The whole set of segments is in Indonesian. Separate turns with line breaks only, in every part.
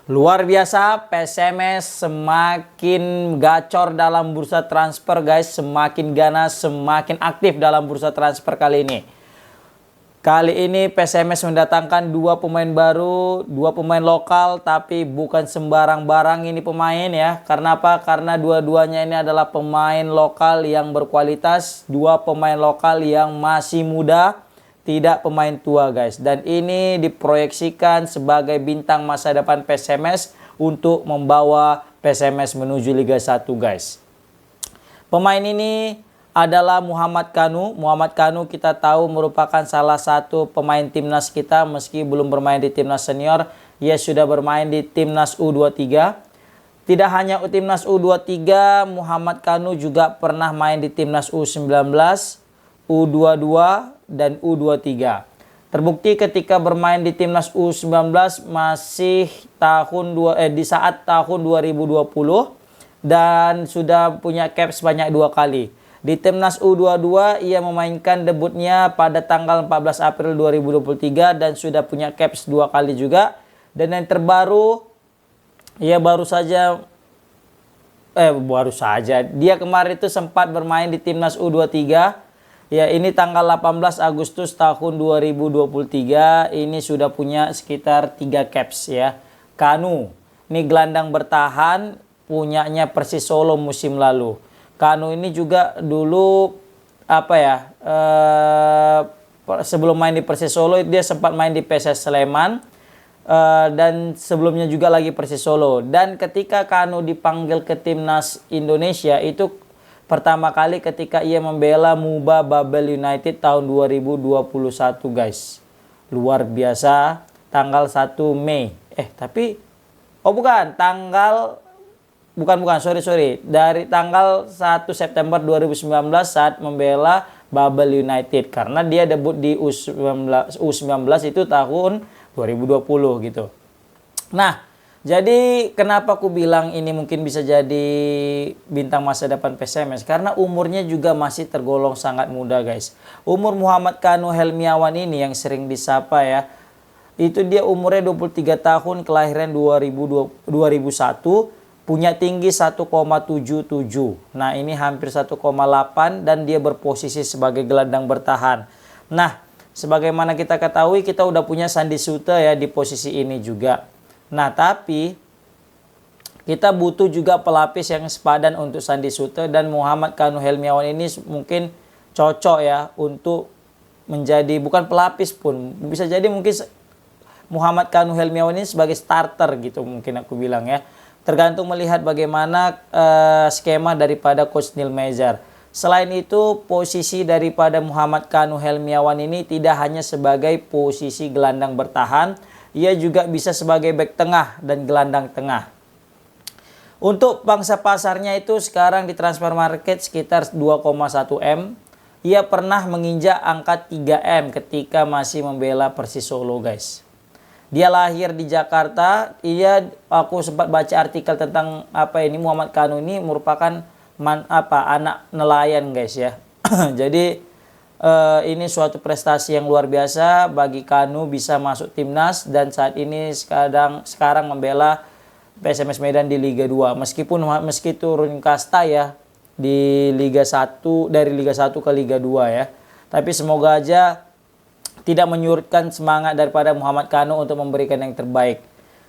Luar biasa, PSMS semakin gacor dalam bursa transfer guys, semakin ganas, semakin aktif dalam bursa transfer kali ini. Kali ini PSMS mendatangkan dua pemain baru, dua pemain lokal, tapi bukan sembarang barang ini pemain ya. Karena apa? Karena dua-duanya ini adalah pemain lokal yang berkualitas, dua pemain lokal yang masih muda, tidak pemain tua guys. Dan ini diproyeksikan sebagai bintang masa depan PSMS untuk membawa PSMS menuju Liga 1 guys. Pemain ini adalah Muhammad Kanu. Muhammad Kanu kita tahu merupakan salah satu pemain timnas kita. Meski belum bermain di timnas senior, ia sudah bermain di timnas U23. Tidak hanya timnas U23, Muhammad Kanu juga pernah main di timnas U19, U22, dan U23. Terbukti ketika bermain di timnas U19 masih di saat tahun 2020 dan sudah punya cap sebanyak 2 kali. Di timnas U22 ia memainkan debutnya pada tanggal 14 April 2023 dan sudah punya caps 2 kali juga. Dan yang terbaru, ia baru saja dia kemarin itu sempat bermain di timnas U23. Ya, ini tanggal 18 Agustus tahun 2023. Ini sudah punya sekitar 3 caps ya. Kanu, ini gelandang bertahan punyanya Persis Solo musim lalu. Kanu ini juga dulu sebelum main di Persis Solo dia sempat main di PSS Sleman dan sebelumnya juga lagi Persis Solo. Dan ketika Kanu dipanggil ke timnas Indonesia itu pertama kali ketika ia membela Muba Babel United tahun 2021 guys. Luar biasa, tanggal 1 Mei. Dari tanggal 1 September 2019 saat membela Babel United. Karena dia debut di U19 itu tahun 2020 gitu. Nah, jadi kenapa aku bilang ini mungkin bisa jadi bintang masa depan PSMS? Karena umurnya juga masih tergolong sangat muda guys. Umur Muhammad Kanu Helmiawan ini yang sering disapa ya, itu dia umurnya 23 tahun, kelahiran 2001, punya tinggi 1,77. Nah ini hampir 1,8 dan dia berposisi sebagai gelandang bertahan. Nah sebagaimana kita ketahui kita udah punya Sandy Sute ya di posisi ini juga. Nah, tapi kita butuh juga pelapis yang sepadan untuk Sandy Sute, dan Muhammad Kanu Helmiawan ini mungkin cocok ya untuk menjadi, bukan pelapis pun, bisa jadi mungkin Muhammad Kanu Helmiawan ini sebagai starter gitu mungkin aku bilang ya. Tergantung melihat bagaimana skema daripada Coach Neil Meijer. Selain itu, posisi daripada Muhammad Kanu Helmiawan ini tidak hanya sebagai posisi gelandang bertahan, ia juga bisa sebagai bek tengah dan gelandang tengah. Untuk pangsa pasarnya itu sekarang di transfer market sekitar 2,1 M. Ia pernah menginjak angka 3 M ketika masih membela Persis Solo guys. Dia lahir di Jakarta. Aku sempat baca artikel tentang Muhammad Kanu ini merupakan anak nelayan guys ya. Jadi ini suatu prestasi yang luar biasa bagi Kanu bisa masuk timnas dan saat ini sekarang membela PSMS Medan di Liga 2. Meski turun kasta ya di Liga 1, dari Liga 1 ke Liga 2 ya. Tapi semoga aja tidak menyurutkan semangat daripada Muhammad Kanu untuk memberikan yang terbaik.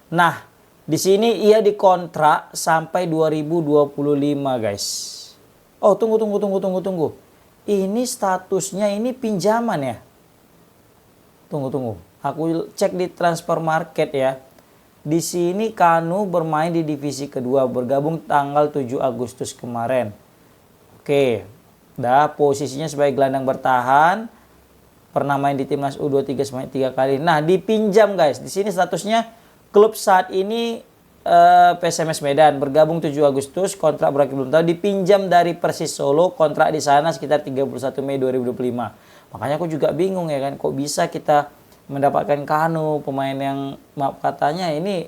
Nah, di sini ia dikontrak sampai 2025 guys. Oh, tunggu. Ini statusnya ini pinjaman ya. Tunggu. Aku cek di transfer market ya. Di sini Kanu bermain di divisi kedua, bergabung tanggal 7 Agustus kemarin. Oke. Posisinya sebagai gelandang bertahan. Pernah main di timnas U23 sebanyak 3 kali. Nah, dipinjam guys. Di sini statusnya klub saat ini PSMS Medan, bergabung 7 Agustus, kontrak berakhir belum tahu, dipinjam dari Persis Solo, kontrak di sana sekitar 31 Mei 2025. Makanya aku juga bingung ya kan, kok bisa kita mendapatkan Kanu, pemain yang maaf katanya ini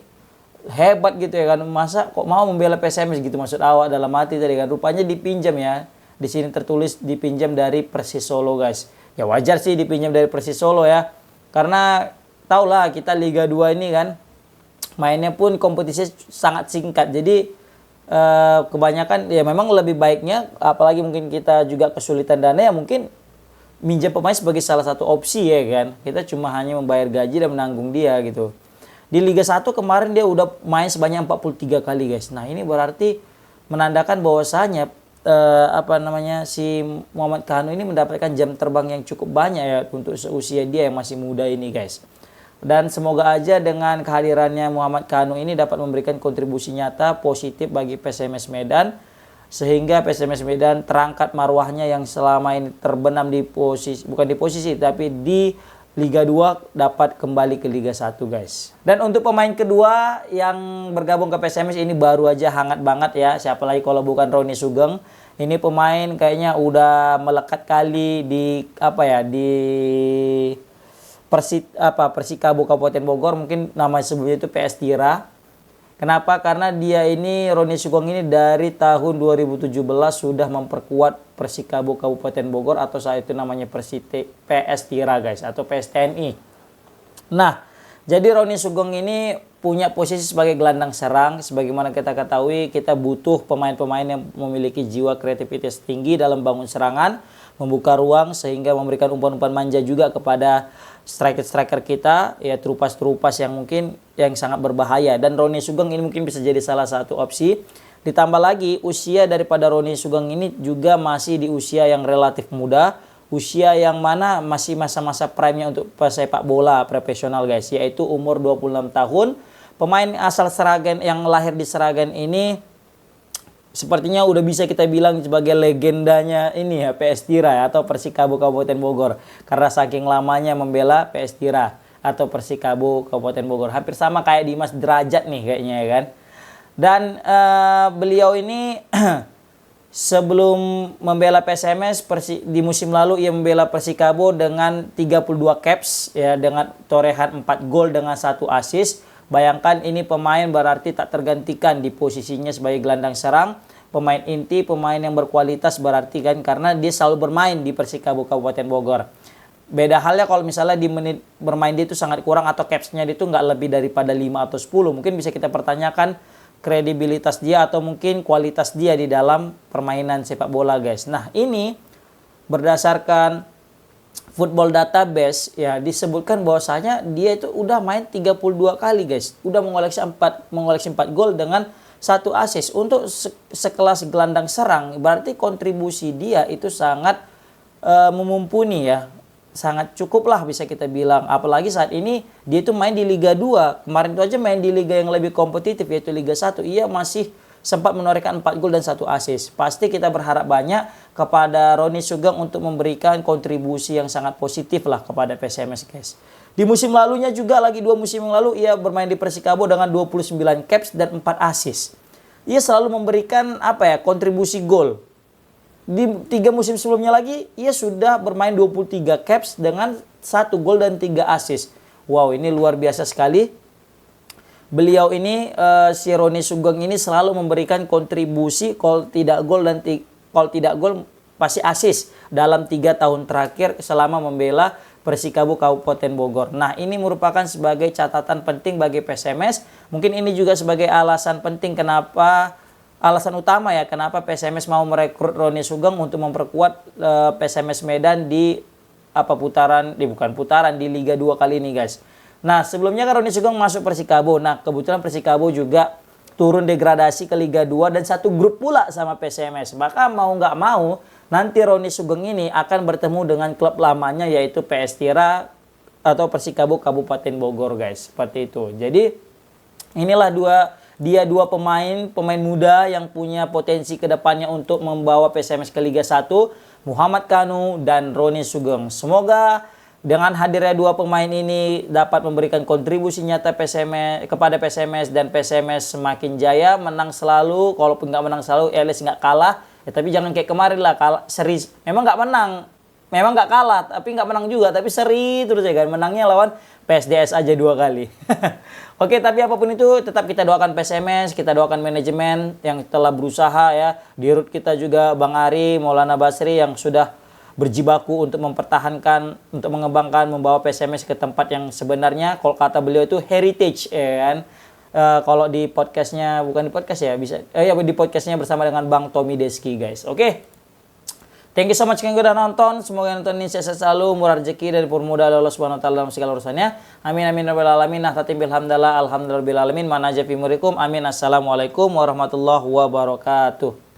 hebat gitu ya kan, masa kok mau membela PSMS gitu, maksud awak dalam hati tadi kan, rupanya dipinjam ya. Di sini tertulis dipinjam dari Persis Solo guys. Ya wajar sih dipinjam dari Persis Solo ya, karena taulah kita Liga 2 ini kan mainnya pun kompetisi sangat singkat. Jadi kebanyakan ya memang lebih baiknya, apalagi mungkin kita juga kesulitan dana, ya mungkin minjam pemain sebagai salah satu opsi ya kan. Kita cuma hanya membayar gaji dan menanggung dia gitu. Di Liga 1 kemarin dia udah main sebanyak 43 kali guys. Nah ini berarti menandakan bahwasanya si Muhammad Kanu ini mendapatkan jam terbang yang cukup banyak ya untuk seusia dia yang masih muda ini guys. Dan semoga aja dengan kehadirannya Muhammad Kanu ini dapat memberikan kontribusi nyata positif bagi PSMS Medan, sehingga PSMS Medan terangkat marwahnya yang selama ini terbenam di posisi, bukan di posisi tapi di Liga 2, dapat kembali ke Liga 1 guys. Dan untuk pemain kedua yang bergabung ke PSMS ini baru aja hangat banget ya, siapa lagi kalau bukan Roni Sugeng. Ini pemain kayaknya udah melekat kali di Persikabo Kabupaten Bogor, mungkin nama sebelumnya itu PS Tira. Kenapa? Karena dia ini, Roni Sugeng ini dari tahun 2017 sudah memperkuat Persikabo Kabupaten Bogor, atau saat itu namanya PS Tira guys, atau PS TNI. Nah, jadi Roni Sugeng ini punya posisi sebagai gelandang serang. Sebagaimana kita ketahui, kita butuh pemain-pemain yang memiliki jiwa kreativitas tinggi dalam bangun serangan, membuka ruang sehingga memberikan umpan-umpan manja juga kepada striker-striker kita, ya terupas-terupas yang mungkin yang sangat berbahaya. Dan Roni Sugeng ini mungkin bisa jadi salah satu opsi. Ditambah lagi usia daripada Roni Sugeng ini juga masih di usia yang relatif muda, usia yang mana masih masa-masa prime-nya untuk pesepak bola profesional guys, yaitu umur 26 tahun. Pemain asal Seragen yang lahir di Seragen ini sepertinya udah bisa kita bilang sebagai legendanya ini ya PS Tira ya, atau Persikabo Kabupaten Bogor, karena saking lamanya membela PS Tira atau Persikabo Kabupaten Bogor. Hampir sama kayak Dimas Derajat nih kayaknya ya kan. Dan beliau ini sebelum membela PSMS di musim lalu ia membela Persikabo dengan 32 caps ya, dengan torehan 4 gol dengan 1 assist. Bayangkan ini pemain berarti tak tergantikan di posisinya sebagai gelandang serang, pemain inti, pemain yang berkualitas berarti kan, karena dia selalu bermain di Persikabo Kabupaten Bogor. Beda halnya kalau misalnya di menit bermain dia itu sangat kurang atau capsnya dia itu nggak lebih daripada 5 atau 10. Mungkin bisa kita pertanyakan kredibilitas dia atau mungkin kualitas dia di dalam permainan sepak bola guys. Nah ini berdasarkan Football Database ya disebutkan bahwasanya dia itu udah main 32 kali guys. Udah mengoleksi 4 gol dengan 1 assist. Untuk sekelas gelandang serang berarti kontribusi dia itu sangat memumpuni ya. Sangat cukup lah bisa kita bilang. Apalagi saat ini dia itu main di Liga 2. Kemarin itu aja main di liga yang lebih kompetitif yaitu Liga 1. Ia masih sempat menorehkan 4 gol dan 1 assist. Pasti kita berharap banyak kepada Roni Sugeng untuk memberikan kontribusi yang sangat positif lah kepada PSMS guys. Di musim lalunya juga, lagi 2 musim yang lalu ia bermain di Persikabo dengan 29 caps dan 4 assist. Ia selalu memberikan kontribusi gol. Di 3 musim sebelumnya lagi ia sudah bermain 23 caps dengan 1 gol dan 3 assist. Wow, ini luar biasa sekali. Beliau ini si Roni Sugeng ini selalu memberikan kontribusi kalau tidak gol pasti assist dalam 3 tahun terakhir selama membela Persikabo Kabupaten Bogor. Nah ini merupakan sebagai catatan penting bagi PSMS. Mungkin ini juga sebagai alasan penting alasan utama ya kenapa PSMS mau merekrut Roni Sugeng untuk memperkuat PSMS Medan di di Liga 2 kali ini guys. Nah sebelumnya kan Roni Sugeng masuk Persikabo. Nah kebetulan Persikabo juga turun degradasi ke Liga 2 dan satu grup pula sama PSMS. Maka mau nggak mau nanti Roni Sugeng ini akan bertemu dengan klub lamanya yaitu PS Tira atau Persikabo Kabupaten Bogor guys. Seperti itu. Jadi inilah dua pemain muda yang punya potensi kedepannya untuk membawa PSMS ke Liga 1. Muhammad Kanu dan Roni Sugeng. Semoga dengan hadirnya 2 pemain ini dapat memberikan kontribusi nyata kepada PSMS dan PSMS semakin jaya, menang selalu. Kalaupun nggak menang selalu, at least nggak kalah. Ya, tapi jangan kayak kemarin lah, seri. Memang nggak menang, memang nggak kalah, tapi nggak menang juga. Tapi seri terus ya kan, menangnya lawan PSDS aja 2 kali. Oke, tapi apapun itu tetap kita doakan PSMS, kita doakan manajemen yang telah berusaha ya. Di root kita juga Bang Ari, Maulana Basri yang sudah berjibaku untuk mempertahankan, untuk mengembangkan, membawa PSMS ke tempat yang sebenarnya. Kalau kata beliau itu heritage ya kan. kalau di podcastnya, bukan di podcast ya, bisa ya di podcastnya bersama dengan Bang Tommy Deski guys. Oke. Thank you so much yang udah nonton. Semoga yang nonton ini sehat selalu, murah rezeki dan dipermudah oleh Allah Subhanahu wa taala dalam segala urusannya. Amin amin ya rabbal alamin. Nah, tatim alhamdulillah alhamdulillah rabbil alamin. Mana aja fi murikum. Amin. Assalamualaikum warahmatullahi wabarakatuh.